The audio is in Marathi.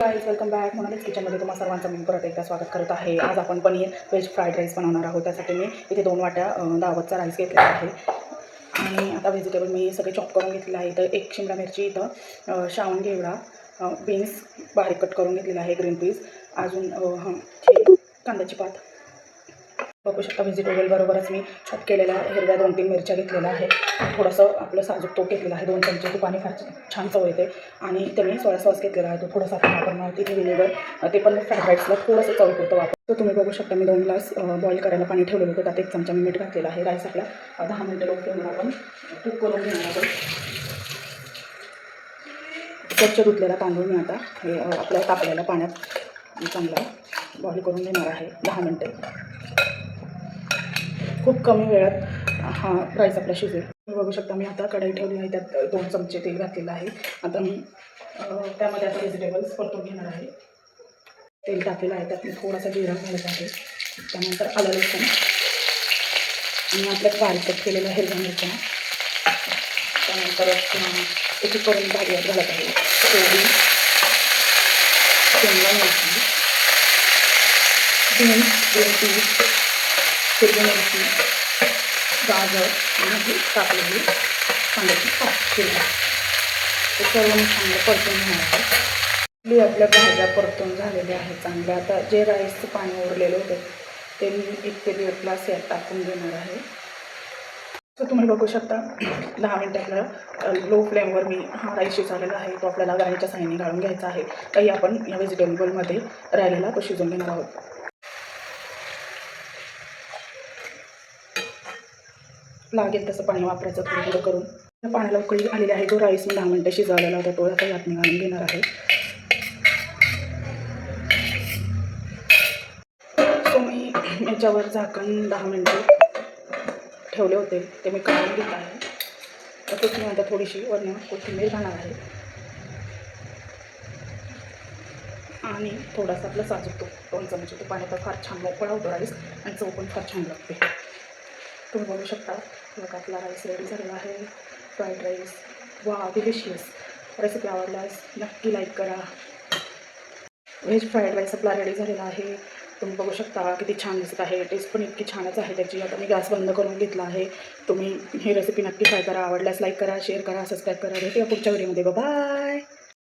Guys welcome back. मोनालिस किचनमध्ये तुम्हा सर्वांचं मी परत एकदा स्वागत करत आहे. आज आपण पनीर व्हेज फ्राईड राईस बनवणार आहोत. त्यासाठी मी इथे 2 वाट्या दावतचा राईस घेतलेला आहे आणि आता व्हेजिटेबल मी सगळे चॉप करून घेतलेले आहे. इथं 1 शिमला मिरची, इथं श्रावण घेवडा, बीन्स बारीक कट करून घेतलेला आहे, ग्रीन पीस, अजून कांद्याची पात. बघू शकता व्हेजिटेबल बरोबरच मी चॉप केलेल्या हिरव्या 2-3 मिरच्या घेतलेल्या आहे. थोडंसं आपलं साजूक तूप घेतलेलं आहे, 2 चमचे तुपाने फार छान चव येते. आणि इथे मी सोया सॉस घेतलेला आहे, तो थोडासा आपण वापरणार. तिथे विनेगर, ते पण फ्राईड राईसला थोडंसं चवीपुरतं वापरतो. तुम्ही बघू शकता मी 2 ग्लास बॉईल करायला पाणी ठेवलेलं होतं. त्यात 1 चमचा मी मीठ घातलेला आहे. राईस आपला 10 मिनिटं लो फ्लेमवर आपण कुक करून घेणार आहोत. स्वच्छ धुतलेला तांदूळ मी आता हे आपल्या तापलेल्या पाण्यात चांगला बॉईल करून घेणार आहे 10 मिनिटे. खूप कमी वेळात हा राईस आपला शिजेल. तुम्ही बघू शकता मी आता कढई ठेवली आहे, त्यात 2 चमचे तेल घातलेलं आहे. आता मी त्यामध्ये आता व्हेजिटेबल्स परतून घेणार आहे. तेल टाकलेलं आहे, त्यात मी थोडासा जिरा घालत आहे. त्यानंतर आलं लसूण आणि आपल्यात बारीक कट केलेल्या हिरव्या मिरच्या, त्यानंतर एक करून भाजीवर घालत आहे. कोबी, शिमला मिरची, बीन्स, ग्रीन पीस, हिरवी मिरची, गाजर आणि टाकलेली कांद्याची पात केली. ते सर्व मी चांगलं परतून घेणार आहे. आपल्या भाज्या परतून झालेल्या आहेत चांगल्या. आता जे राईसचं पाणी उरलेलं होतं ते मी 1 ते 1.5 ग्लास यात टाकून घेणार आहे. तर तुम्ही बघू शकता 10 मिनिटं आपल्याला लो फ्लेमवर मी हा राईस शिजवलेला आहे. तो आपल्याला गाईच्या साहाय्याने गाळून घ्यायचा आहे. काही आपण या व्हेजिटेबलमध्ये राहिलेला तो शिजवून घेणार आहोत. लागेल तसं पाणी वापरायचं थोडं थोडं करून. त्या पाण्याला उकळी आलेली आहे. जो राईस मी 10 मिनिटं शिजवलेला होता तो आता यात मी घालून घेणार आहे. सो मी याच्यावर झाकण 10 मिनिटं ठेवले होते, ते मी काढून घेत आहे. तसंच मी आता थोडीशी वरून कोथिंबीर घालणार आहे आणि थोडासा आपलं साजूक तूप 2 चमचे तुपाने तर फार छान मोकळा होतो राईस आणि चव पण फार छान लागते. तुम्ही बघू शकता बघा आपला राईस रेडी झालेला आहे. फ्राईड राईस वा डिलिशियस. रेसिपी आवडल्यास नक्की लाईक करा. व्हेज फ्राईड राईस आपला रेडी झालेला आहे. तुम्ही बघू शकता किती छान दिसत आहे. टेस्ट पण इतकी छानच आहे त्याची. आता मी गॅस बंद करून घेतला आहे. तुम्ही ही रेसिपी नक्की ट्राय करा. आवडल्यास लाईक करा, शेअर करा, सबस्क्राईब करा. भेटूया पुढच्या व्हिडिओमध्ये. बाय.